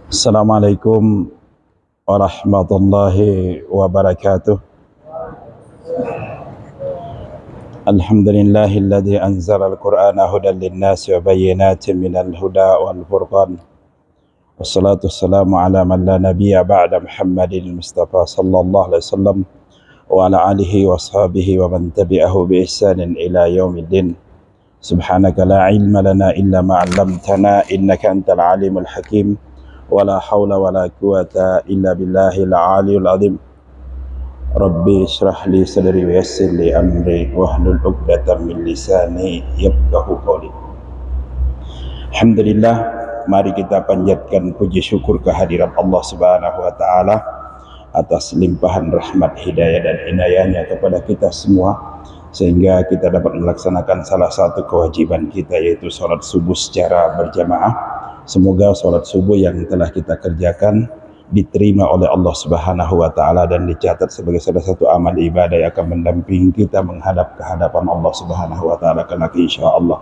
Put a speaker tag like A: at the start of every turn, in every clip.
A: Assalamualaikum warahmatullahi wabarakatuh. Alhamdulillahilladzi anzala al-Qur'ana hudan lin-nasi wa bayyinatin minal huda wal furqan. Wassalatu wassalamu ala man la nabiyya ba'da Muhammadin Mustafa sallallahu alaihi wasallam wa ala alihi wa ashabihi wa man tabi'ahu bi ihsanin ila yaumiddin. Subhanaka la ilma lana illa ma 'allamtana innaka antal alimul hakim. Wala haula wala quwata illa billahil aliyul azim. Rabbi israh li sadri wa yassir li amri wahlul 'uqdatam min lisani yafqahu qawli. Alhamdulillah, mari kita panjatkan puji syukur kehadirat Allah Subhanahu wa taala atas limpahan rahmat, hidayah dan inayahnya kepada kita semua sehingga kita dapat melaksanakan salah satu kewajiban kita, yaitu salat subuh secara berjamaah. Semoga sholat subuh yang telah kita kerjakan diterima oleh Allah Subhanahu wa taala dan dicatat sebagai salah satu amal ibadah yang akan mendampingi kita menghadap ke hadapan Allah Subhanahu wa taala kelak insyaallah.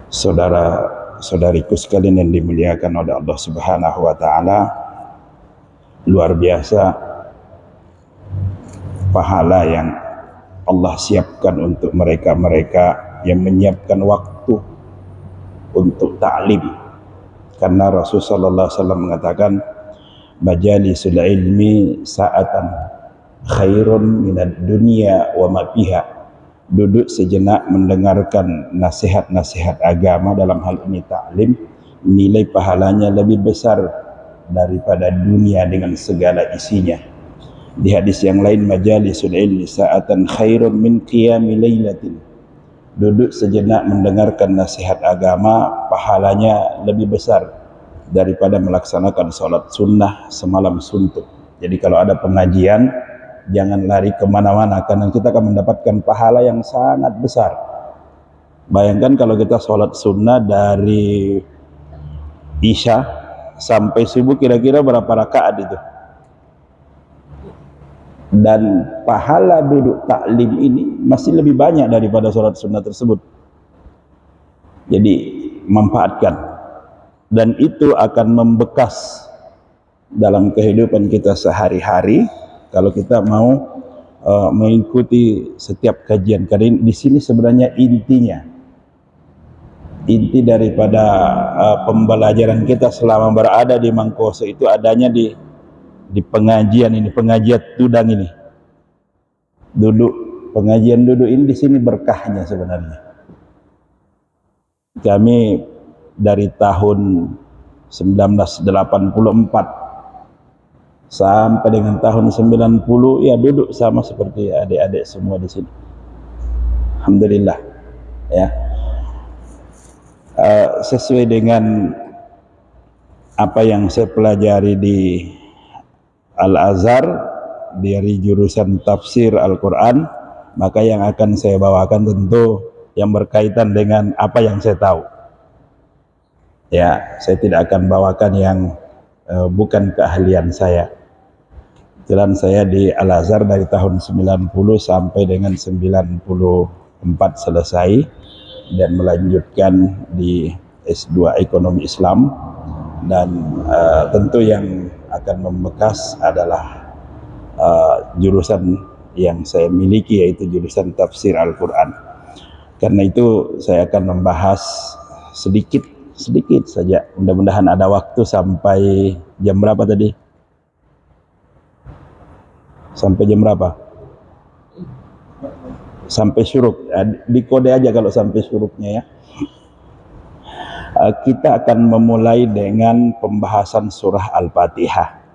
A: Saudara-saudariku sekalian yang dimuliakan oleh Allah Subhanahu wa taala, luar biasa pahala yang Allah siapkan untuk mereka-mereka yang menyiapkan waktu untuk ta'lim. Karena Rasulullah SAW mengatakan, majalisul ilmi sa'atan khairun minad dunya wa ma fiha. Duduk sejenak mendengarkan nasihat-nasihat agama, dalam hal ini ta'lim, nilai pahalanya lebih besar daripada dunia dengan segala isinya. Di hadis yang lain, majalisul ilmi sa'atan khairun min qiyami lailatin. Duduk sejenak mendengarkan nasihat agama pahalanya lebih besar daripada melaksanakan sholat sunnah semalam suntuk. Jadi kalau ada pengajian, jangan lari kemana-mana, karena kita akan mendapatkan pahala yang sangat besar. Bayangkan kalau kita sholat sunnah dari Isya sampai subuh, kira-kira berapa rakaat itu? Dan pahala duduk taklim ini masih lebih banyak daripada sholat sunnah tersebut. Jadi manfaatkan, dan itu akan membekas dalam kehidupan kita sehari-hari kalau kita mau mengikuti setiap kajian. Karena di sini sebenarnya inti daripada pembelajaran kita selama berada di Mangkoso itu adanya di pengajian ini, pengajian tudang ini. Pengajian duduk ini di sini berkahnya sebenarnya. Kami dari tahun 1984 sampai dengan tahun 90 ya duduk sama seperti adik-adik semua di sini. Alhamdulillah ya. Sesuai dengan apa yang saya pelajari di Al-Azhar dari jurusan tafsir Al-Quran, maka yang akan saya bawakan tentu yang berkaitan dengan apa yang saya tahu. Ya, saya tidak akan bawakan yang bukan keahlian saya. Jalan saya di Al-Azhar dari tahun 90 sampai dengan 94 selesai, dan melanjutkan di S2 Ekonomi Islam. Dan tentu yang akan membekas adalah jurusan yang saya miliki, yaitu jurusan tafsir Al-Quran. Karena itu saya akan membahas sedikit saja. Mudah-mudahan ada waktu sampai jam berapa tadi? Sampai jam berapa? Sampai syuruk. Dikode aja kalau sampai syuruknya ya. Kita akan memulai dengan pembahasan surah Al-Fatihah.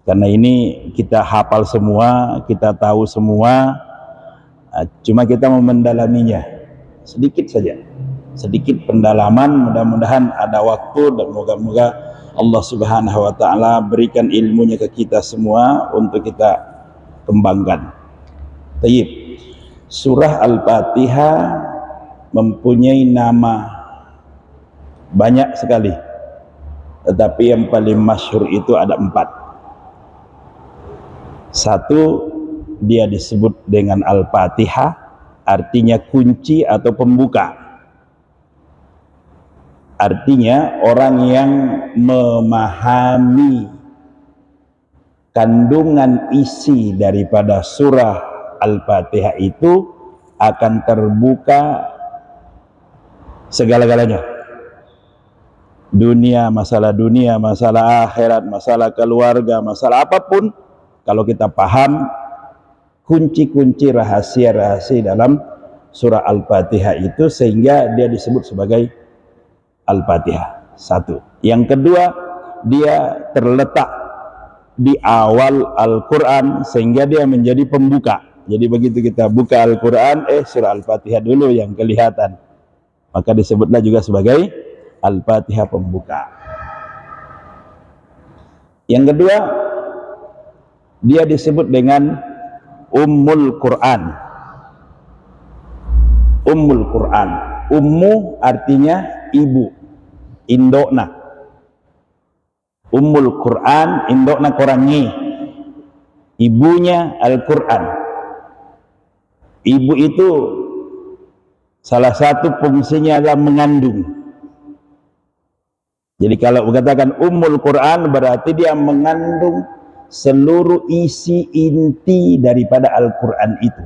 A: Karena ini kita hafal semua, kita tahu semua, cuma kita mau mendalaminya sedikit saja. Sedikit pendalaman, mudah-mudahan ada waktu, dan moga-moga Allah Subhanahu wa taala berikan ilmunya ke kita semua untuk kita kembangkan. Tayyib. Surah Al-Fatihah mempunyai nama banyak sekali, tetapi yang paling masyhur itu ada 4. Satu, dia disebut dengan Al-Fatihah, artinya kunci atau pembuka. Artinya orang yang memahami kandungan isi daripada surah Al-Fatihah itu akan terbuka segala-galanya. Dunia, masalah akhirat, masalah keluarga, masalah apapun, kalau kita paham kunci-kunci rahasia-rahasia dalam surah Al-Fatihah itu, sehingga dia disebut sebagai Al-Fatihah. Satu. Yang kedua, dia terletak di awal Al-Quran sehingga dia menjadi pembuka. Jadi begitu kita buka Al-Quran, surah Al-Fatihah dulu yang kelihatan, maka disebutlah juga sebagai Al-Fatihah pembuka. Yang kedua, dia disebut dengan Ummul Quran. Ummul Quran. Ummu artinya ibu, indokna. Ummul Quran, indokna korangi, ibunya Al-Quran. Ibu itu salah satu fungsinya adalah mengandung. Jadi kalau katakan Ummul Quran, berarti dia mengandung seluruh isi inti daripada Al-Quran itu.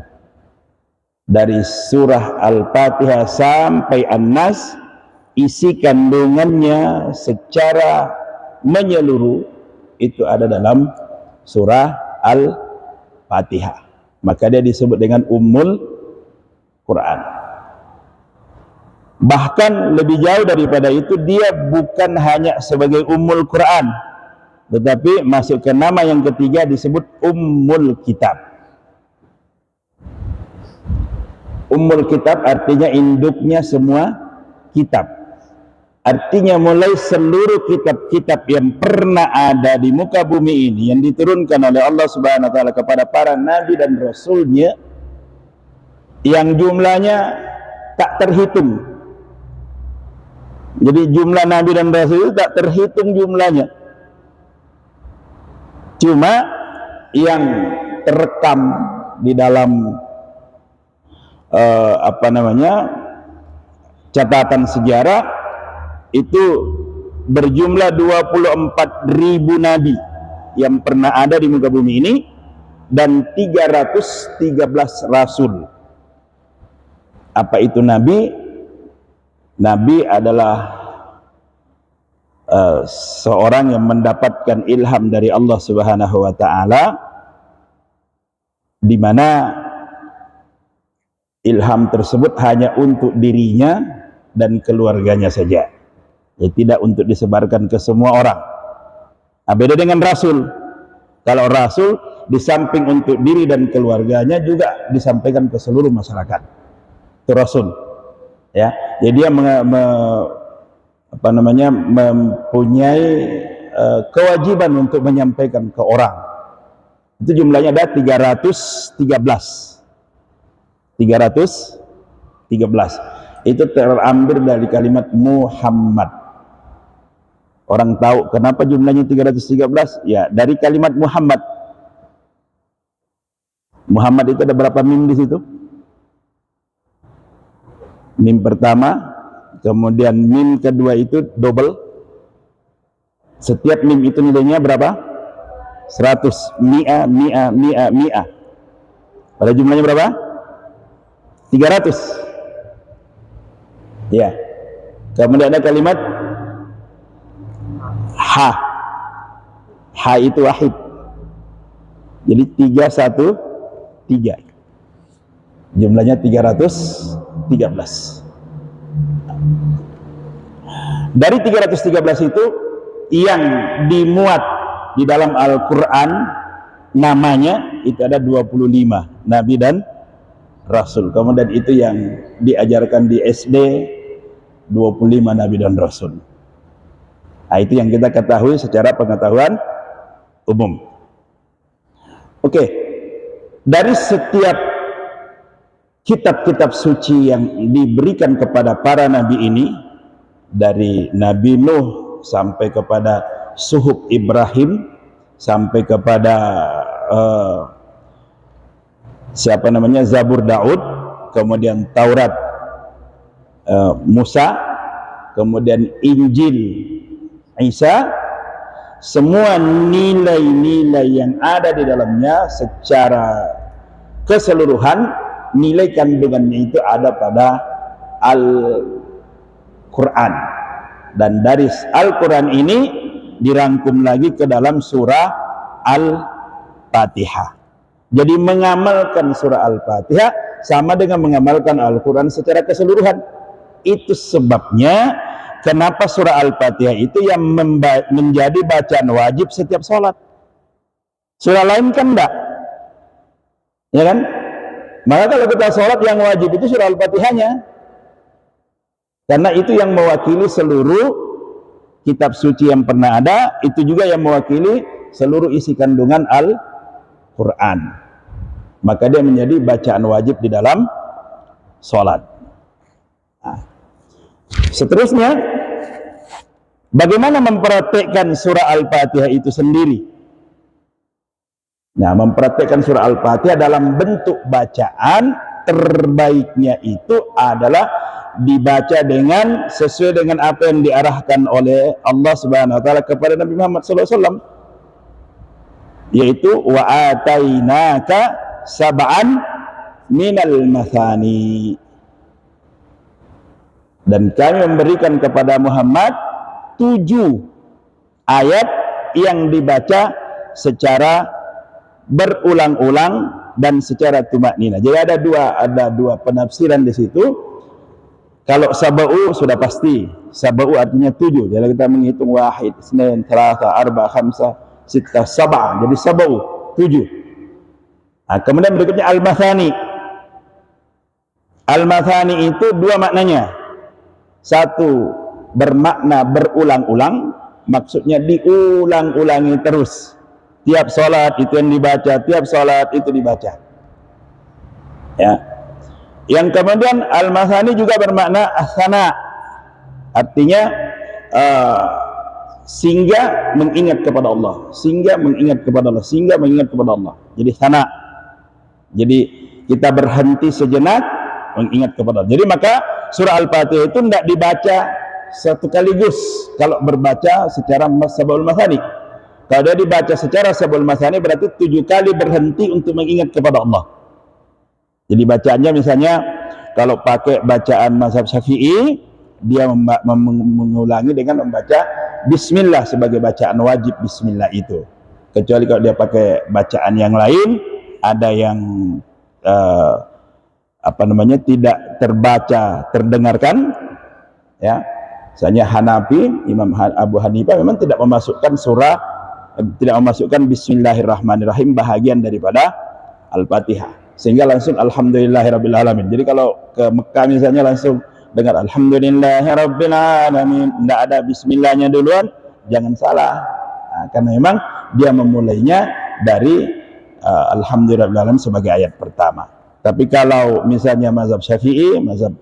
A: Dari surah Al-Fatihah sampai An-Nas, isi kandungannya secara menyeluruh itu ada dalam surah Al-Fatihah. Maka dia disebut dengan Ummul Quran. Bahkan lebih jauh daripada itu, dia bukan hanya sebagai Ummul Quran, tetapi masuk ke nama yang ketiga, disebut Ummul Kitab. Ummul Kitab artinya induknya semua kitab. Artinya mulai seluruh kitab-kitab yang pernah ada di muka bumi ini, yang diturunkan oleh Allah Subhanahu wa taala kepada para nabi dan rasulnya, yang jumlahnya tak terhitung. Jadi jumlah nabi dan rasul itu tak terhitung jumlahnya. Cuma yang terekam di dalam catatan sejarah itu berjumlah 24.000 nabi yang pernah ada di muka bumi ini, dan 313 rasul. Apa itu nabi? Nabi adalah seorang yang mendapatkan ilham dari Allah Subhanahu wa taala, di mana ilham tersebut hanya untuk dirinya dan keluarganya saja, ya, tidak untuk disebarkan ke semua orang. Beda dengan rasul. Kalau rasul, di samping untuk diri dan keluarganya, juga disampaikan ke seluruh masyarakat. Itu rasul, ya. Jadi dia mempunyai kewajiban untuk menyampaikan ke orang. Itu jumlahnya ada 313. Itu terambil dari kalimat Muhammad. Orang tahu kenapa jumlahnya 313? Ya, dari kalimat Muhammad. Muhammad itu ada berapa mim di situ? Mim pertama, kemudian mim kedua itu double. Setiap mim itu nilainya berapa? 100. Mi'a. Pada jumlahnya berapa? 300. Ya. Kemudian ada kalimat ha. Ha itu wahid. Jadi 313. Jumlahnya 313. Dari 313 itu yang dimuat di dalam Al-Quran namanya itu ada 25 nabi dan rasul. Kemudian itu yang diajarkan di SD, 25 nabi dan rasul. Nah, itu yang kita ketahui secara pengetahuan umum. Oke. Dari setiap kitab-kitab suci yang diberikan kepada para nabi ini, dari Nabi Nuh sampai kepada Suhuf Ibrahim, sampai kepada Zabur Daud, kemudian Taurat Musa, kemudian Injil Isa, semua nilai-nilai yang ada di dalamnya secara keseluruhan, nilai kandungannya itu ada pada Al-Quran. Dan dari Al-Quran ini dirangkum lagi ke dalam surah Al-Fatihah. Jadi mengamalkan surah Al-Fatihah sama dengan mengamalkan Al-Quran secara keseluruhan. Itu sebabnya kenapa surah Al-Fatihah itu yang menjadi bacaan wajib setiap sholat. Surah lain kan enggak, ya kan? Maka kalau kita sholat yang wajib itu surah Al-Fatihahnya, karena itu yang mewakili seluruh kitab suci yang pernah ada, itu juga yang mewakili seluruh isi kandungan Al-Quran. Maka dia menjadi bacaan wajib di dalam sholat. Nah, seterusnya, bagaimana mempraktikkan surah Al-Fatihah itu sendiri? Nah, mempraktikkan surah Al-Fatihah dalam bentuk bacaan terbaiknya itu adalah dibaca dengan sesuai dengan apa yang diarahkan oleh Allah Subhanahu wa taala kepada Nabi Muhammad SAW, yaitu wa atainaka sab'an minal mathani, dan kami memberikan kepada Muhammad 7 ayat yang dibaca secara berulang-ulang dan secara tumaknina. Jadi ada dua penafsiran di situ. Kalau sab'u sudah pasti, sab'u artinya 7. Jadi kita menghitung 1, 2, 3, 4, 5, 6, 7. Jadi sab'u 7. Nah, kemudian berikutnya al-mathani. Al-mathani itu 2 maknanya. Satu, bermakna berulang-ulang, maksudnya diulang-ulangi terus. Tiap sholat itu yang dibaca, tiap sholat itu dibaca. Ya. Yang kemudian al-mathani juga bermakna asana, artinya sehingga mengingat kepada Allah, sehingga mengingat kepada Allah, sehingga mengingat kepada Allah. Jadi sana. Jadi kita berhenti sejenak mengingat kepada Allah. Jadi maka surah Al-Fatihah itu tidak dibaca sekaligus kalau berbaca secara sab'ul mathani. Kalau dia dibaca secara sab'ul mathani berarti 7 kali berhenti untuk mengingat kepada Allah. Jadi bacaannya misalnya kalau pakai bacaan mazhab Syafi'i, dia mengulangi dengan membaca bismillah sebagai bacaan wajib bismillah itu. Kecuali kalau dia pakai bacaan yang lain, ada yang tidak terbaca, terdengarkan, ya. Misalnya Hanafi, Imam Abu Hanifah memang tidak memasukkan bismillahirrahmanirrahim bahagian daripada Al-Fatihah, sehingga langsung alhamdulillahirabbil alamin. Jadi kalau ke Mekah misalnya langsung dengar alhamdulillahirabbil alamin, tidak ada bismillahnya duluan, jangan salah. Nah, karena memang dia memulainya dari alhamdulillahirabbil alamin sebagai ayat pertama. Tapi kalau misalnya mazhab Syafi'i, mazhab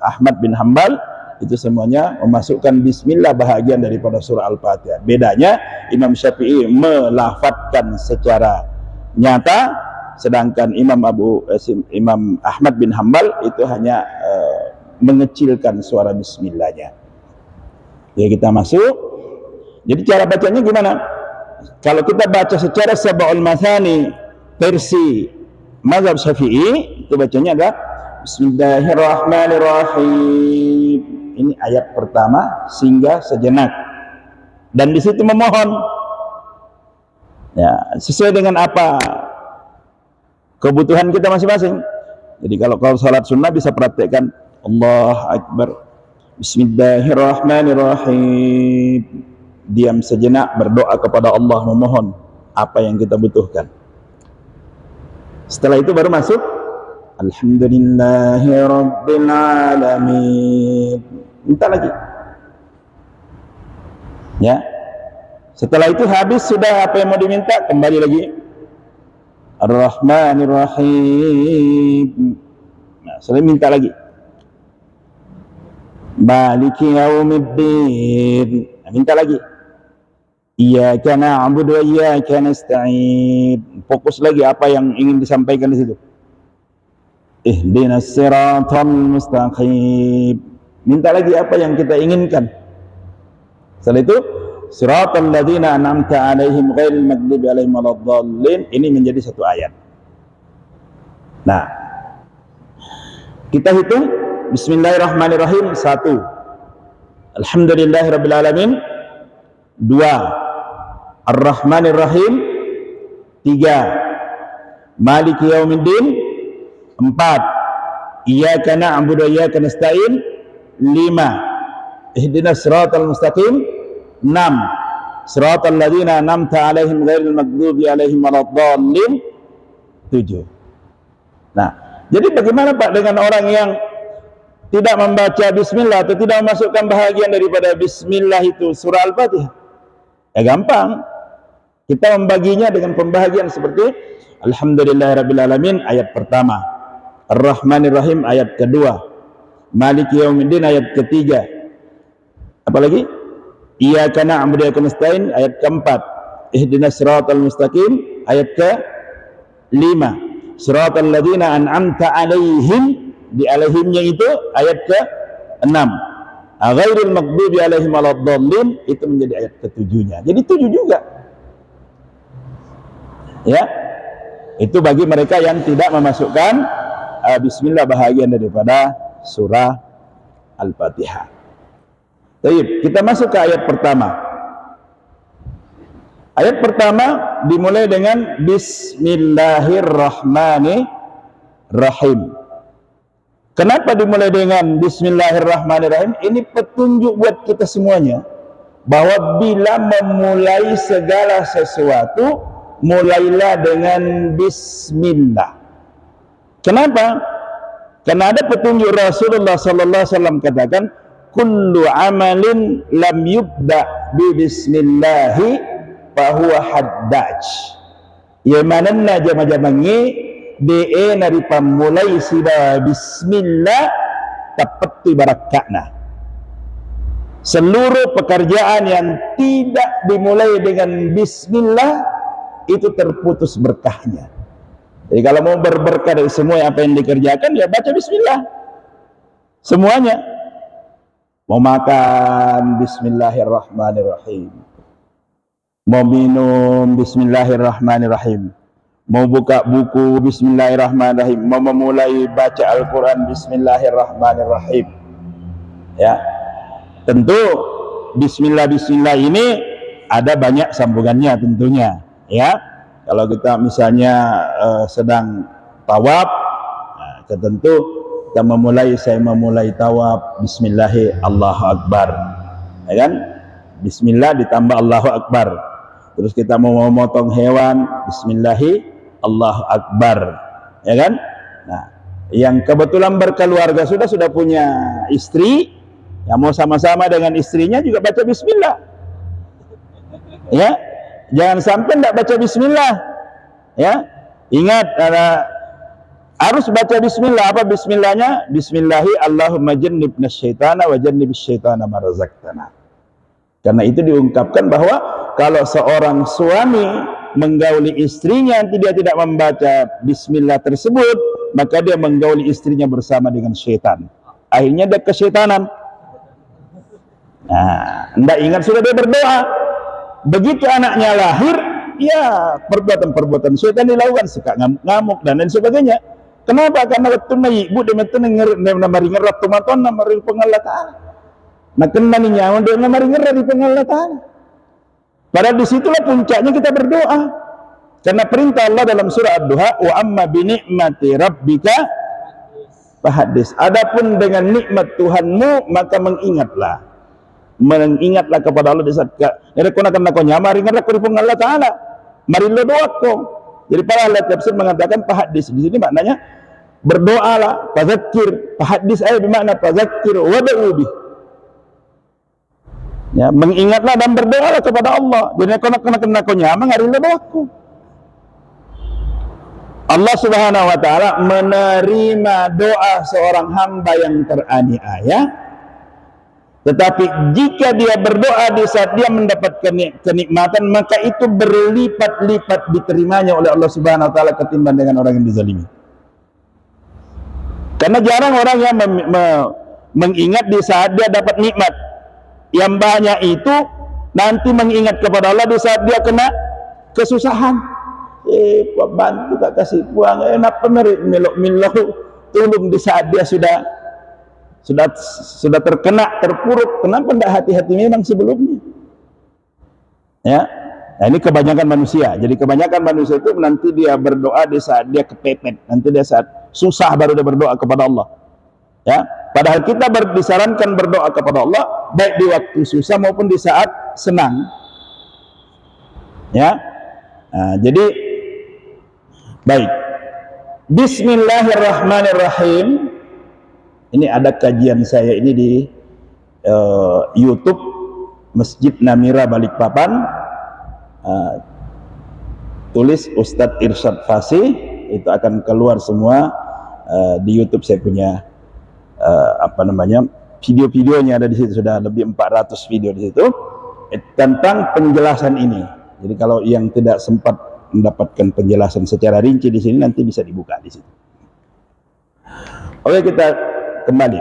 A: Ahmad bin Hanbal, itu semuanya memasukkan bismillah bahagian daripada surah Al-Fatihah. Bedanya Imam Syafi'i melafadzkan secara nyata, sedangkan Imam Ahmad bin Hanbal itu hanya mengecilkan suara bismillahnya. Ya, kita masuk. Jadi cara bacanya gimana? Kalau kita baca secara sab'ul mathani versi mazhab Syafi'i, itu bacanya adalah bismillahirrahmanirrahim. Ini ayat pertama, singgah sejenak, dan di situ memohon, ya, sesuai dengan apa kebutuhan kita masing-masing. Jadi kalau salat sunnah bisa praktekkan Allah Akbar, bismillahirrahmanirrahim, diam sejenak, berdoa kepada Allah, memohon apa yang kita butuhkan. Setelah itu baru masuk alhamdulillahirabbil alamin, minta lagi, ya. Setelah itu habis sudah apa yang mau diminta, kembali lagi Ar-Rahmanir-Rahim. Nah, setelah minta lagi Maliki Yaumiddin, nah, minta lagi Iyyaka na'budu wa iyyaka nasta'in. Fokus lagi apa yang ingin disampaikan di situ. Ihdinas siratal mustaqim. Minta lagi apa yang kita inginkan. Setelah itu, siratal ladzina an'amta 'alaihim ghairil maghdubi 'alaihim waladdallin, ini menjadi satu ayat. Nah, kita hitung bismillahirrahmanirrahim 1, alhamdulillahirabbil alamin 2, arrahmanirrahim 3, maliki yaumiddin 4, iyyaka na'budu wa iyyaka nasta'in 5, ihdinas siratal mustaqim 6, siratal ladzina an'amta 'alaihim ghairil maghdubi 'alaihim waladdallin 7. Nah, jadi bagaimana Pak dengan orang yang tidak membaca bismillah atau tidak memasukkan bahagian daripada bismillah itu surah Al-Fatihah? Ya gampang. Kita membaginya dengan pembahagian seperti alhamdulillahirabbil alamin ayat pertama, ar-rahmanirrahim ayat kedua, maliki yaumiddin ayat ketiga. Apalagi? Iyyaka na'budu wa iyyaka nasta'in ayat keempat, ihdinas siratal mustaqim ayat ke-5, siratal ladzina an'amta 'alaihim, di alaihimnya itu ayat ke-6, ghairil maghdubi 'alaihim waladdallin, itu menjadi ayat ke-7-nya. Jadi 7 juga. Ya. Itu bagi mereka yang tidak memasukkan bismillah bahagian daripada surah Al-Fatihah. Baik, kita masuk ke ayat pertama. Ayat pertama dimulai dengan bismillahirrahmanirrahim. Kenapa dimulai dengan bismillahirrahmanirrahim? Ini petunjuk buat kita semuanya bahwa bila memulai segala sesuatu, mulailah dengan bismillah. Kenapa? Karena ada petunjuk Rasulullah sallallahu alaihi wasallam katakan, kullu amalin lam yubda bi bismillahi fahuwa haddaj. Ya mananna jama-jamangi de nari pamulai sida bismillah tapati barakatna. Seluruh pekerjaan yang tidak dimulai dengan bismillah itu terputus berkahnya. Jadi kalau mau berberkah dari semua apa yang dikerjakan, ya baca bismillah semuanya. Mau makan bismillahirrahmanirrahim, mau minum bismillahirrahmanirrahim, mau buka buku bismillahirrahmanirrahim, mau memulai baca Al-Quran bismillahirrahmanirrahim. Ya, tentu bismillah ini ada banyak sambungannya tentunya. Ya, kalau kita misalnya sedang tawaf, nah, tentu kita saya memulai tawaf bismillahi Allahu Akbar, ya kan? Bismillah ditambah Allahu Akbar. Terus kita mau memotong hewan, bismillahi Allahu Akbar, ya kan? Nah, yang kebetulan berkeluarga sudah punya istri, yang mau sama-sama dengan istrinya juga baca bismillah. Ya, jangan sampai tidak baca bismillah. Ya, ingat harus baca bismillah. Apa bismillahnya? Bismillahi Allahumma jannibna syaitana wa jannibis syaitana ma razaqtana. Karena itu diungkapkan bahwa kalau seorang suami menggauli istrinya yang tidak membaca bismillah tersebut, maka dia menggauli istrinya bersama dengan syaitan. Akhirnya dia kesyaitanan. Nah, hendak ingat sudah dia berdoa. Begitu anaknya lahir, ya perbuatan-perbuatan syaitan dilakukan, suka ngamuk dan lain sebagainya. Kenapa? Karena waktu ibu dia metu namari ngerat tumaton namari pengallah ta'ala. Nah kena ni nyawa dia namari ngerat di pengallah ta'ala. Padahal disitulah puncaknya kita berdoa. Karena perintah Allah dalam surah Ad-Duha, wa amma bi ni'mati rabbika fahaddits. Adapun dengan nikmat Tuhanmu maka mengingatlah. Mengingatlah kepada Allah di saat kena kau nyamari ngerat di pengallah ta'ala. Mari lo doaku. Jadi para ahli tafsir mengatakan fahaddits di sini maknanya berdoalah, fadzakir. Fahaddits ayat bermakna fadzakir wad'u bih. Ya, mengingatlah dan berdoalah kepada Allah. Jadi kena kau nyamang hari lo doaku. Allah Subhanahu wa taala menerima doa seorang hamba yang teraniaya. Tetapi jika dia berdoa di saat dia mendapatkan kenikmatan, maka itu berlipat-lipat diterimanya oleh Allah Subhanahu wa taala ketimbang dengan orang yang dizalimi. Karena jarang orang yang mengingat di saat dia dapat nikmat. Yang banyak itu nanti mengingat kepada Allah di saat dia kena kesusahan. Bantu tak kasih puang, kenapa melok tolong di saat dia sudah terkena, terpuruk. Kenapa tidak hati-hati memang sebelumnya? Ya, nah ini kebanyakan manusia. Jadi kebanyakan manusia itu nanti dia berdoa di saat dia kepepet, nanti dia saat susah baru dia berdoa kepada Allah. Ya, padahal kita disarankan berdoa kepada Allah baik di waktu susah maupun di saat senang. Ya, nah, jadi baik. Bismillahirrahmanirrahim. Ini ada kajian saya ini di YouTube Masjid Namira Balikpapan. Tulis Ustadz Irsyad Fasih, itu akan keluar semua di YouTube. Saya punya video-videonya ada di situ, sudah lebih 400 video di situ tentang penjelasan ini. Jadi kalau yang tidak sempat mendapatkan penjelasan secara rinci di sini, nanti bisa dibuka di situ. Oke, kita kembali.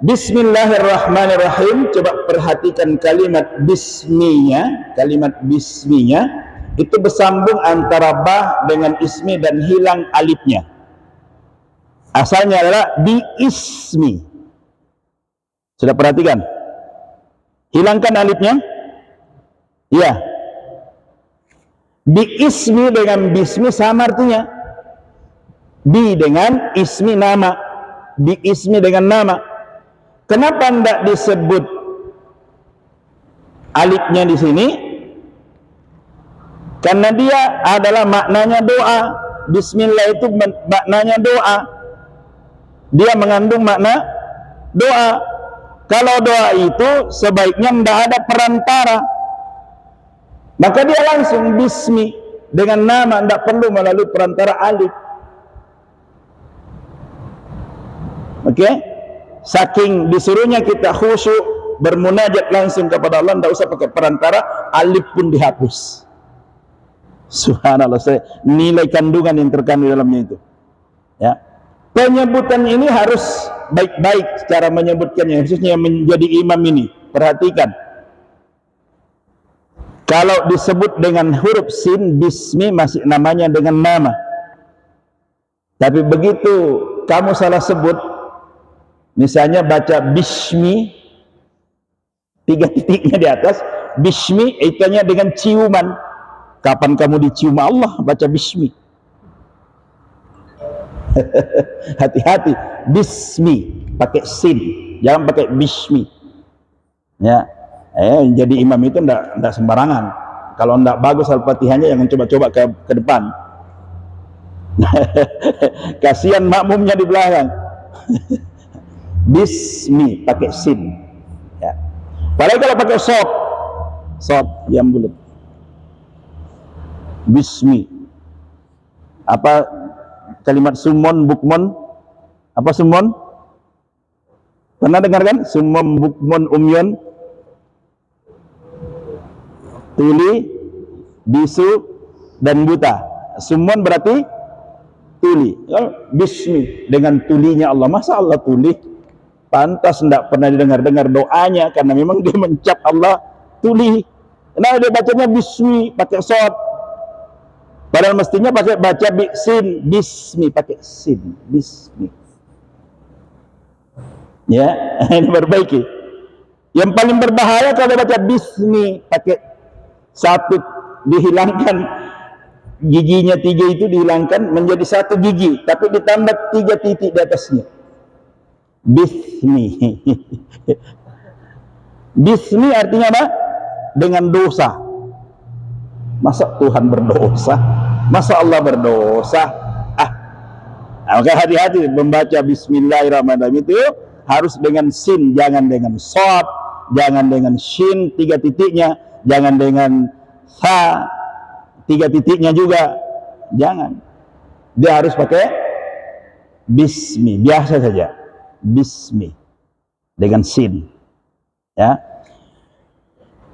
A: Bismillahirrahmanirrahim. Coba perhatikan kalimat bisminya. Kalimat bisminya itu bersambung antara ba dengan ismi dan hilang alifnya. Asalnya adalah bi ismi. Sudah perhatikan? Hilangkan alifnya? Iya. Bi ismi dengan bismi sama artinya. Bi dengan ismi nama. Bi ismi dengan nama. Kenapa tidak disebut alifnya di sini? Karena dia adalah maknanya doa. Bismillah itu maknanya doa. Dia mengandung makna doa. Kalau doa itu sebaiknya tidak ada perantara. Maka dia langsung bismi dengan nama, tidak perlu melalui perantara alif. Oke? Saking disuruhnya kita khusyuk bermunajat langsung kepada Allah, tidak usah pakai perantara, alif pun dihapus. Subhanallah, nilai kandungan yang terkandung dalamnya itu. Ya, penyebutan ini harus baik-baik cara menyebutkannya, khususnya yang menjadi imam ini. Perhatikan, kalau disebut dengan huruf sin, bismi, masih namanya dengan nama. Tapi begitu kamu salah sebut, misalnya baca bismi, 3 titiknya di atas, bismi itunya dengan ciuman. Kapan kamu dicium Allah baca bismi? Hati-hati, bismi pakai sin, jangan pakai bismi. Ya, jadi imam itu ndak sembarangan. Kalau ndak bagus Al-Fatihahnya, jangan coba-coba ke depan. Kasihan makmumnya di belakang. Bismi pakai sin. Ya. Padahal kalau pakai sod yang bulat. Bismi. Apa kalimat sumon bukmon? Apa sumon? Pernah dengar kan? Sumon bukmon umyon, tuli, bisu, dan buta. Sumon berarti tuli. Bismi dengan tulinya Allah. Masa Allah tuli? Pantas tidak pernah didengar-dengar doanya, karena memang dia mencap Allah tuli. Nah, dia bacanya bismi pakai sod. Padahal mestinya baca sin, bismi pakai sin, bismi. Ya, ini perbaiki. Yang paling berbahaya kalau baca bismi pakai satu, dihilangkan giginya 3 itu, dihilangkan menjadi 1 gigi, tapi ditambah 3 titik di atasnya. Bismi. Bismi artinya apa? Dengan dosa. Masa Tuhan berdosa? Masa Allah berdosa? Maka hati-hati membaca Bismillahirrahmanirrahim itu harus dengan sin, jangan dengan sod, jangan dengan shin 3 titiknya, jangan dengan sa 3 titiknya juga, jangan. Dia harus pakai bismi, biasa saja. Bismi dengan sin. Ya.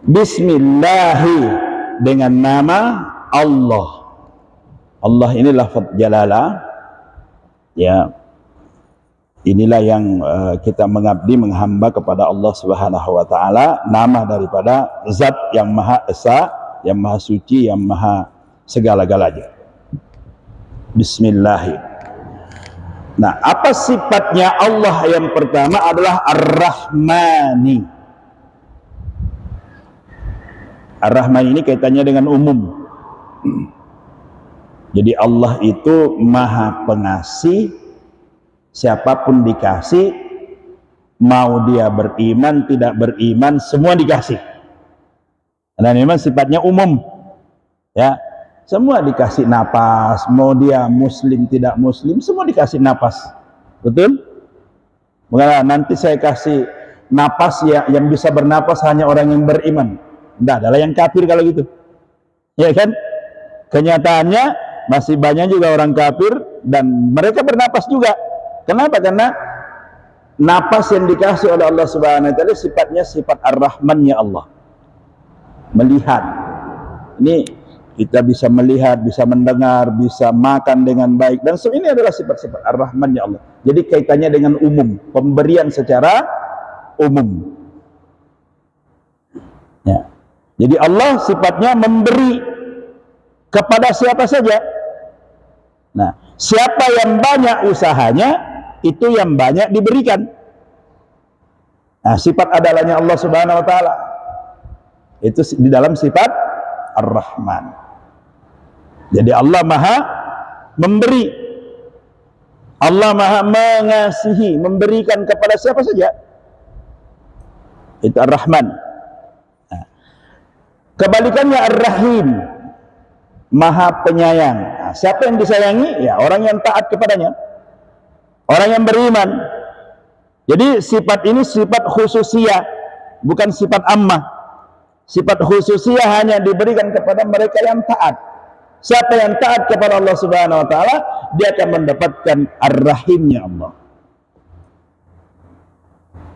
A: Bismillahi dengan nama Allah. Allah ini lafaz jalalah. Ya. Inilah yang kita mengabdi, menghamba kepada Allah Subhanahu wa taala, nama daripada zat yang maha esa, yang maha suci, yang maha segala-galanya. Bismillahirrahmanirrahim. Nah, apa sifatnya Allah? Yang pertama adalah Ar-Rahmani. Ar-Rahman ini kaitannya dengan umum. Jadi Allah itu maha pengasih, siapapun dikasih, mau dia beriman, tidak beriman, semua dikasih. Dan memang sifatnya umum, ya, semua dikasih napas, mau dia muslim, tidak muslim, semua dikasih napas, betul? Maka nanti saya kasih napas ya, yang bisa bernapas hanya orang yang beriman. Enggak, adalah yang kafir kalau gitu, ya kan? Kenyataannya masih banyak juga orang kafir dan mereka bernapas juga. Kenapa? Karena napas yang dikasih oleh Allah Subhanahu wa taala sifatnya sifat Ar-Rahman-nya Allah. Melihat. Ini kita bisa melihat, bisa mendengar, bisa makan dengan baik, dan ini adalah sifat-sifat Ar-Rahman-nya Allah. Jadi kaitannya dengan umum, pemberian secara umum. Ya. Jadi Allah sifatnya memberi kepada siapa saja. Nah, siapa yang banyak usahanya, itu yang banyak diberikan. Nah, sifat adalahnya Allah Subhanahu wa taala itu di dalam sifat Ar-Rahman. Jadi Allah maha memberi, Allah maha mengasihi, memberikan kepada siapa saja. Itu Ar-Rahman. Nah, kebalikannya Ar-Rahim, maha penyayang. Nah, siapa yang disayangi? Ya, orang yang taat kepadanya, orang yang beriman. Jadi sifat ini sifat khususiyah, bukan sifat ammah. Sifat khususiyah hanya diberikan kepada mereka yang taat. Siapa yang taat kepada Allah Subhanahu wa taala, dia akan mendapatkan Ar-Rahimnya Allah.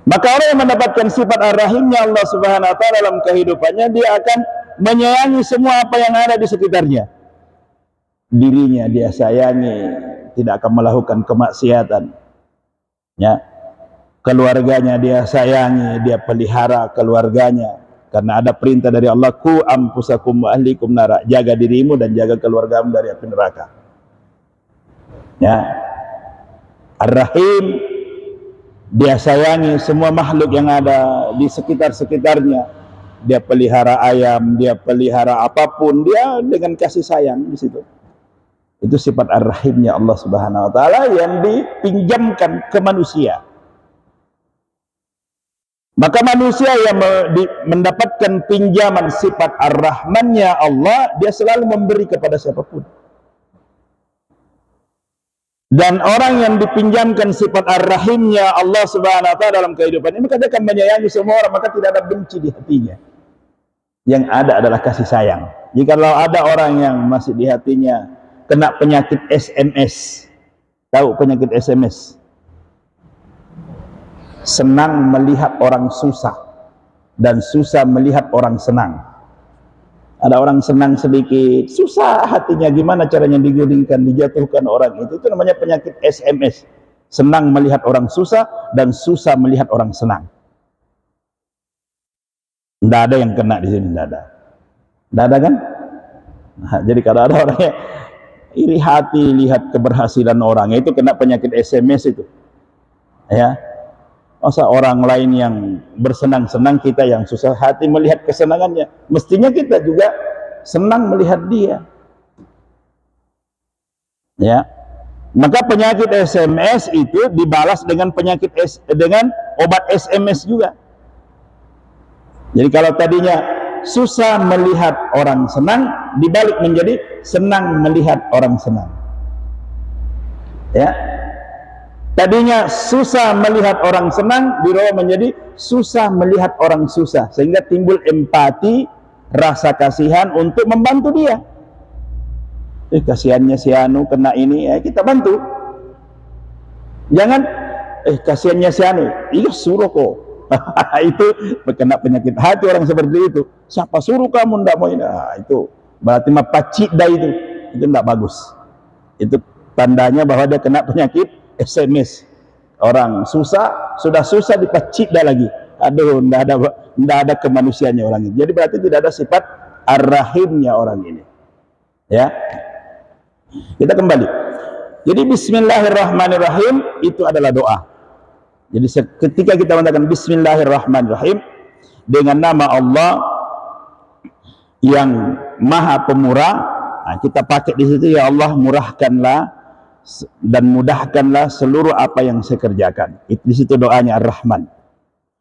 A: Maka orang yang mendapatkan sifat Ar-Rahimnya Allah Subhanahu wa taala dalam kehidupannya, dia akan menyayangi semua apa yang ada di sekitarnya. Dirinya dia sayangi, tidak akan melakukan kemaksiatan. Ya. Keluarganya dia sayangi, dia pelihara keluarganya. Karena ada perintah dari Allah, ku ampusakum wa ahlikum nara, jaga dirimu dan jaga keluargamu dari api neraka. Ya. Ar-Rahim, dia sayangi semua makhluk yang ada di sekitar-sekitarnya. Dia pelihara ayam, dia pelihara apapun, dia dengan kasih sayang di situ. Itu sifat Ar-Rahimnya Allah Subhanahu wa taala yang dipinjamkan ke manusia. Maka manusia yang mendapatkan pinjaman sifat Ar-Rahmannya Allah, dia selalu memberi kepada siapapun. Dan orang yang dipinjamkan sifat Ar-Rahimnya Allah Subhanahu wa taala dalam kehidupan ini, maka dia akan menyayangi semua orang, maka tidak ada benci di hatinya. Yang ada adalah kasih sayang. Jikalau ada orang yang masih di hatinya kena penyakit SMS, tahu penyakit SMS? Senang melihat orang susah dan susah melihat orang senang. Ada orang senang sedikit, susah hatinya, gimana caranya digulingkan, dijatuhkan orang itu namanya penyakit SMS. Senang melihat orang susah dan susah melihat orang senang. Tidak ada yang kena di sini, tidak ada. Tidak ada kan? Nah, jadi kalau ada orang yang iri hati lihat keberhasilan orang, itu kena penyakit SMS itu. Ya. Masa orang lain yang bersenang-senang, kita yang susah hati melihat kesenangannya. Mestinya kita juga senang melihat dia. Ya. Maka penyakit SMS itu dibalas dengan dengan obat SMS juga. Jadi kalau tadinya susah melihat orang senang, dibalik menjadi senang melihat orang senang. Ya. Tadinya susah melihat orang senang, dirubah menjadi susah melihat orang susah, sehingga timbul empati, rasa kasihan untuk membantu dia. Kasihannya si Anu kena ini, kita bantu. Jangan kasihannya si Anu, iya suruh kok. Itu kena penyakit hati orang seperti itu. Siapa suruh kamu ndak mau ini? Itu berarti mah pacida itu ndak bagus. Itu tandanya bahwa dia kena penyakit SMS. Orang susah, sudah susah dipacit dah lagi. Aduh, ndak ada kemanusiaannya orang ini. Jadi berarti tidak ada sifat ar-rahimnya orang ini. Ya. Kita kembali. Jadi bismillahirrahmanirrahim itu adalah doa. Jadi ketika kita mengatakan bismillahirrahmanirrahim dengan nama Allah yang Maha Pemurah, nah, kita pakai di situ, ya Allah murahkanlah dan mudahkanlah seluruh apa yang saya kerjakan. Di situ doanya Ar-Rahman.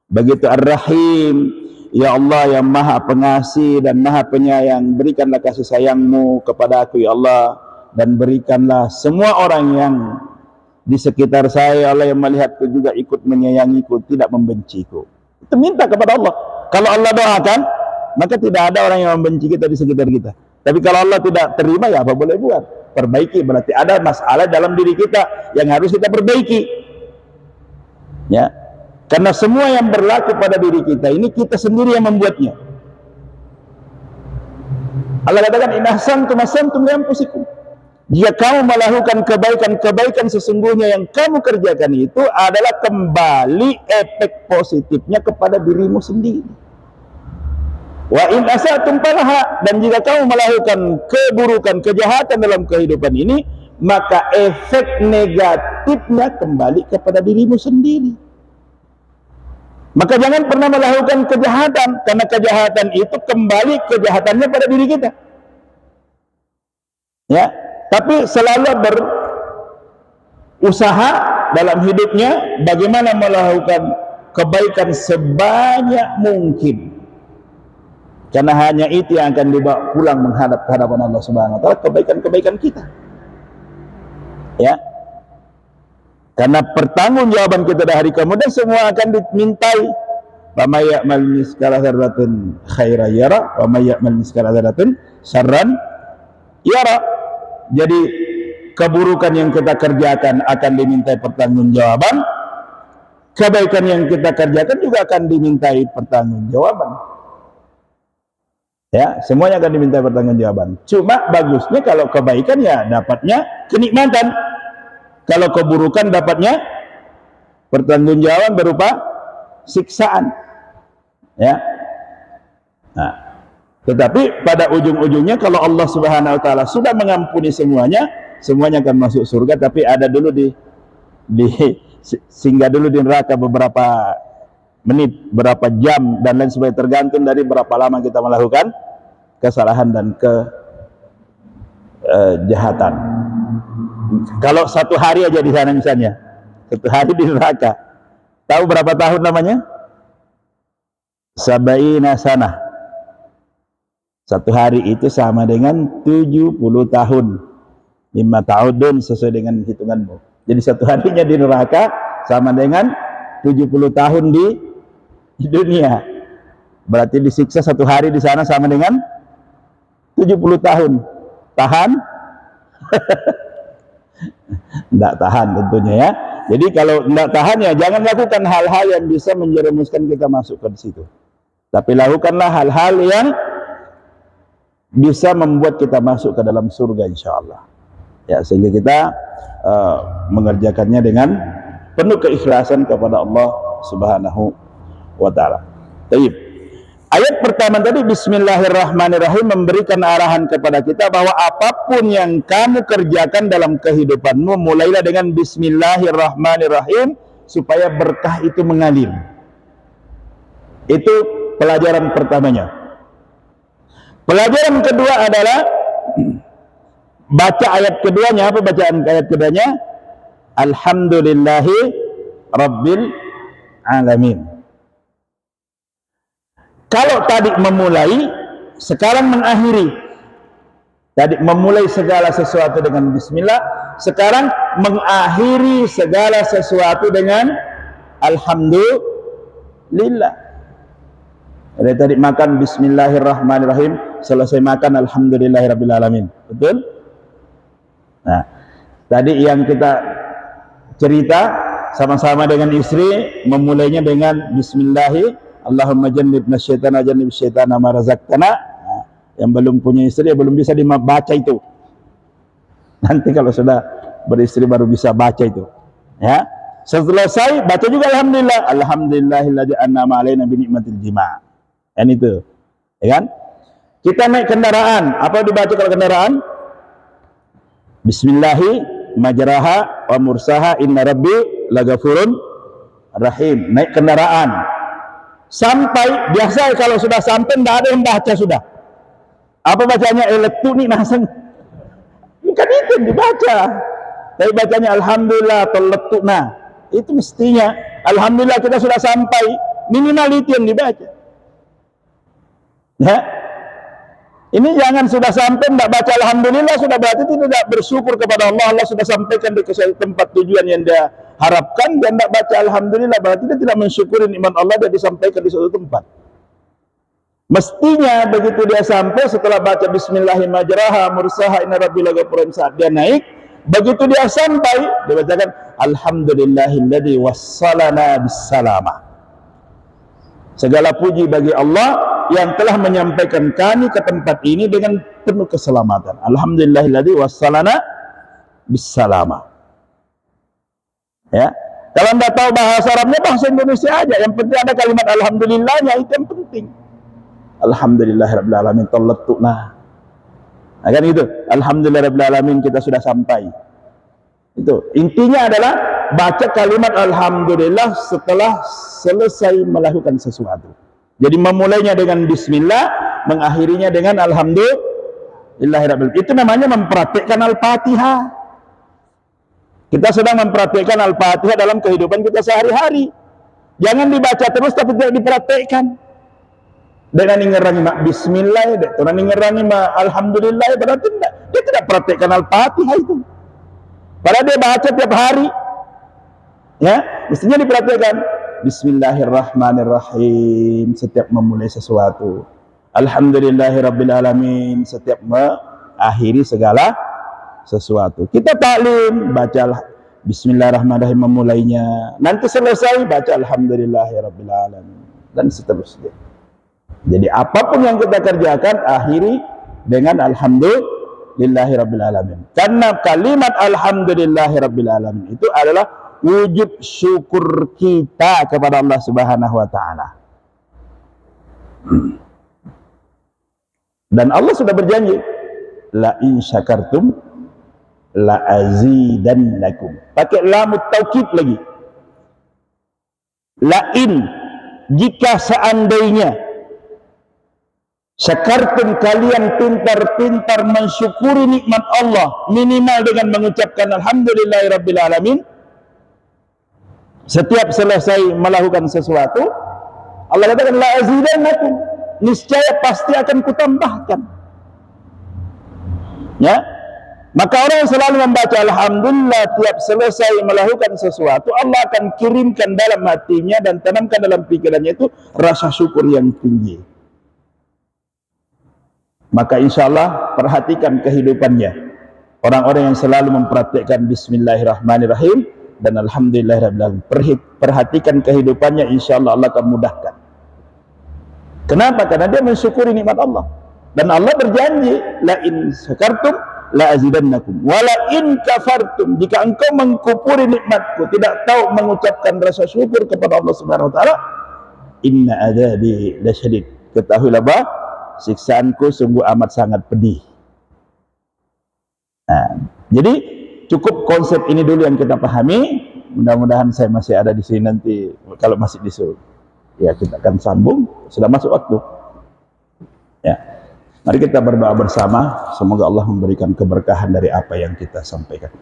A: Begitu Ar-Rahim, ya Allah yang Maha Pengasih dan Maha Penyayang, berikanlah kasih sayangmu kepada aku ya Allah, dan berikanlah semua orang yang di sekitar saya, Allah yang melihatku juga ikut menyayangiku, tidak membenciku. Itu minta kepada Allah. Kalau Allah doakan, maka tidak ada orang yang membenci kita di sekitar kita. Tapi kalau Allah tidak terima, ya apa boleh buat? Perbaiki, berarti ada masalah dalam diri kita yang harus kita perbaiki. Ya, karena semua yang berlaku pada diri kita ini kita sendiri yang membuatnya. Allah katakan in ahsantum ahsantum li anfusikum. Jika kamu melakukan kebaikan-kebaikan, sesungguhnya yang kamu kerjakan itu adalah kembali efek positifnya kepada dirimu sendiri. Wa in asatum falaha, dan jika kamu melakukan keburukan, kejahatan dalam kehidupan ini, maka efek negatifnya kembali kepada dirimu sendiri. Maka jangan pernah melakukan kejahatan, karena kejahatan itu kembali kejahatannya pada diri kita. Ya, tapi selalu berusaha dalam hidupnya bagaimana melakukan kebaikan sebanyak mungkin. Karena hanya itu yang akan dibawa pulang menghadap kehadapan Allah Subhanahu wa taala, kebaikan-kebaikan kita. Ya. Karena pertanggungjawaban kita di hari kemudian semua akan dimintai. Wa may ya'mal mithqala dzarratin khairan yara wa may ya'mal mithqala dzarratin syarran yara. Jadi keburukan yang kita kerjakan akan dimintai pertanggungjawaban, kebaikan yang kita kerjakan juga akan dimintai pertanggungjawaban. Ya, semuanya akan dimintai pertanggungjawaban. Cuma bagusnya kalau kebaikan ya dapatnya kenikmatan. Kalau keburukan dapatnya pertanggungjawaban berupa siksaan. Ya. Nah, tetapi pada ujung-ujungnya kalau Allah Subhanahu wa taala sudah mengampuni semuanya, semuanya akan masuk surga, tapi ada dulu singgah dulu di neraka beberapa menit, berapa jam dan lain sebagainya, tergantung dari berapa lama kita melakukan kesalahan dan kejahatan. Kalau satu hari aja di sana misalnya, satu hari di neraka, tahu berapa tahun namanya? Sabaina sanah. Satu hari itu sama dengan 70 tahun. 5 tahun sesuai dengan hitunganmu. Jadi satu harinya di neraka sama dengan 70 tahun di dunia. Berarti disiksa satu hari di sana sama dengan 70 tahun. Tahan? Tidak tahan tentunya ya. Jadi kalau tidak tahan ya jangan lakukan hal-hal yang bisa menjerumuskan kita masuk ke situ. Tapi lakukanlah hal-hal yang bisa membuat kita masuk ke dalam surga insyaallah. Ya, sehingga kita mengerjakannya dengan penuh keikhlasan kepada Allah Subhanahu wa taala. Baik. Ayat pertama tadi bismillahirrahmanirrahim memberikan arahan kepada kita bahwa apapun yang kamu kerjakan dalam kehidupanmu mulailah dengan bismillahirrahmanirrahim supaya berkah itu mengalir. Itu pelajaran pertamanya. Pelajaran kedua adalah baca ayat keduanya. Apa bacaan ayat keduanya? Alhamdulillahi Rabbil Alamin. Kalau tadi memulai, sekarang mengakhiri. Tadi memulai segala sesuatu dengan bismillah, sekarang mengakhiri segala sesuatu dengan alhamdulillah. Jadi tadi makan bismillahirrahmanirrahim, selesai makan alhamdulillahirabbil alamin. Betul? Nah, tadi yang kita cerita sama-sama dengan istri memulainya dengan bismillah, Allahumma jannibna syaitana jannib syaitana ma razaqtana. Nah, yang belum punya istri ya belum bisa dibaca itu. Nanti kalau sudah beristri baru bisa baca itu. Ya. Selesai baca juga alhamdulillah. Alhamdulillahilladzi an'ama 'alaina bi ni'matil jima'. Kan itu. Ya kan? Kita naik kendaraan, apa dibaca kalau kendaraan? Bismillahi majraha wa mursaha inna rabbi laghafurun rahim. Naik kendaraan. Sampai biasa kalau sudah sampai tidak ada yang baca sudah. Apa bacanya? Elektronik langsung. Bukan itu yang dibaca. Tapi bacanya alhamdulillah tolletuna. Itu mestinya alhamdulillah kita sudah sampai. Minimal itu yang dibaca. Ya. Ini jangan sudah sampai tidak baca alhamdulillah, sudah berarti tidak bersyukur kepada Allah. Allah sudah sampaikan di tempat tujuan yang dia harapkan, dan tidak baca alhamdulillah berarti dia tidak mensyukuri nikmat Allah dan disampaikan di suatu tempat. Mestinya begitu dia sampai, setelah baca bismillahirrahmanirrahim mursaha inna rabbil ghafurun, saat dia naik, begitu dia sampai dia bacakan alhamdulillahilladzi wassalana bisalamah. Segala puji bagi Allah yang telah menyampaikan kami ke tempat ini dengan penuh keselamatan. Alhamdulillahilladzi wassalana bisalamah. Ya. Kalau anda tahu bahasa Arabnya, bahasa Indonesia aja. Yang penting ada kalimat alhamdulillahnya, itu yang penting. Alhamdulillahirabbil alamin tallatuna. Nah, kan itu. Alhamdulillahirabbil alamin kita sudah sampai. Itu. Intinya adalah baca kalimat alhamdulillah setelah selesai melakukan sesuatu. Jadi memulainya dengan bismillah, mengakhirinya dengan alhamdulillahirabbil alamin. Itu namanya mempraktikkan Al-Fatihah. Kita sedang mempraktikkan Al-Fatihah dalam kehidupan kita sehari-hari. Jangan dibaca terus tapi tidak dipraktikkan. Dengan ngerani mak bismillah, dengan ngerani mak alhamdulillah, berarti tidak. Dia tidak praktikkan Al-Fatihah itu. Padahal dia baca tiap hari. Ya, mestinya diperhatikan bismillahirrahmanirrahim setiap memulai sesuatu, alhamdulillahirabbil alamin setiap mengakhiri segala sesuatu. Kita taklim baca bismillahirrahmanirrahim memulainya, nanti selesai baca alhamdulillahirabbil alamin, dan seterusnya. Jadi apapun yang kita kerjakan akhiri dengan alhamdulillahirabbil alamin. Karena kalimat alhamdulillahirabbil alamin itu adalah wujud syukur kita kepada Allah Subhanahu wa taala. Dan Allah sudah berjanji, la in syakartum la azidannakum. Pakai lamut taukid lagi. La in, jika seandainya syakartum, kalian pintar-pintar mensyukuri nikmat Allah, minimal dengan mengucapkan alhamdulillahirabbil alamin. Setiap selesai melakukan sesuatu, Allah katakan la azidannakum, niscaya pasti akan kutambahkan. Ya, maka orang yang selalu membaca alhamdulillah tiap selesai melakukan sesuatu, Allah akan kirimkan dalam hatinya dan tanamkan dalam pikirannya itu rasa syukur yang tinggi. Maka insya Allah perhatikan kehidupannya orang-orang yang selalu mempraktikkan bismillahirrahmanirrahim dan alhamdulillahirabbil alamin. Perhatikan kehidupannya, insyaallah Allah akan mudahkan. Kenapa? Karena dia mensyukuri nikmat Allah. Dan Allah berjanji, la in syakartum la azidannakum wa la in kafartum, jika engkau mengkufuri nikmatku, tidak tahu mengucapkan rasa syukur kepada Allah Subhanahu wa taala, inna adzabi lasyadid, ketahuilah bahwa siksaanku sungguh amat sangat pedih. Nah, jadi cukup konsep ini dulu yang kita pahami. Mudah-mudahan saya masih ada di sini nanti. Kalau masih disuruh, ya kita akan sambung. Sudah masuk waktu. Ya, mari kita berdoa bersama. Semoga Allah memberikan keberkahan dari apa yang kita sampaikan.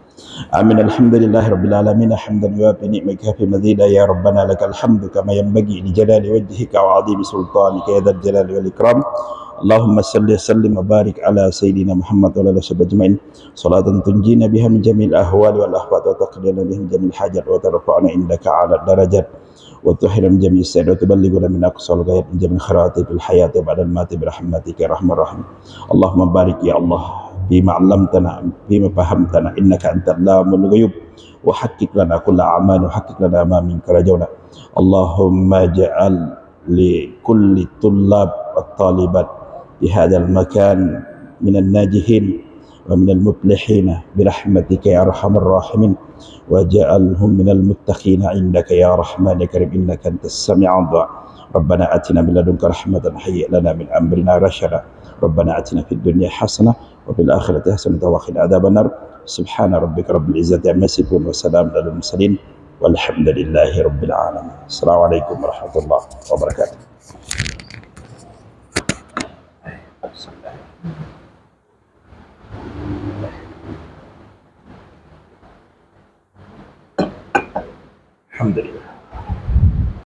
A: Amin. Alhamdulillahirabbil alamin. Hamdan yuwafi ni'maka fi mazida ya rabbana lakal hamdu kama yanbaghi li jalali wajhika wa 'azimi sultanika ya dzal jalali wal ikram. Allahumma salli sallim wa barik ala sayyidina Muhammad wa ala alihi ajma'in salatan tunjina biha min jamil ahwali wal ahwat wa taqdina biha min jamil hajat wa tarfa'una indaka ala darajat wa tuhina min jamil sayyid wa tuballighuna min aqsal ghayat min jamil khairati fil hayati ba'da al-mati bi rahmatika ya arhamar rahim. Allahumma barik ya Allah bima 'allamtana bima fahamtana innaka antal lamul ghuyub wa haqiq lana kulla a'mal wa haqiq lana ma min karajuna. Allahumma ja'al li kulli tullab wat talibat di hadzal makan minal najihin ومن المفلحين برحمتك يا أرحم الراحمين واجعلهم من المتقين عندك يا رحمن يا كريم إنك أنت السميع الدعاء ربنا آتنا من لدنك رحمة هيئ لنا من أمرنا رشدا ربنا آتنا في الدنيا حسنة وفي الآخرة حسنة وقنا عذاب النار سبحان ربك رب العزة عما يصفون وسلام على المرسلين والحمد لله رب العالمين. السلام عليكم ورحمة الله وبركاته. الحمد لله.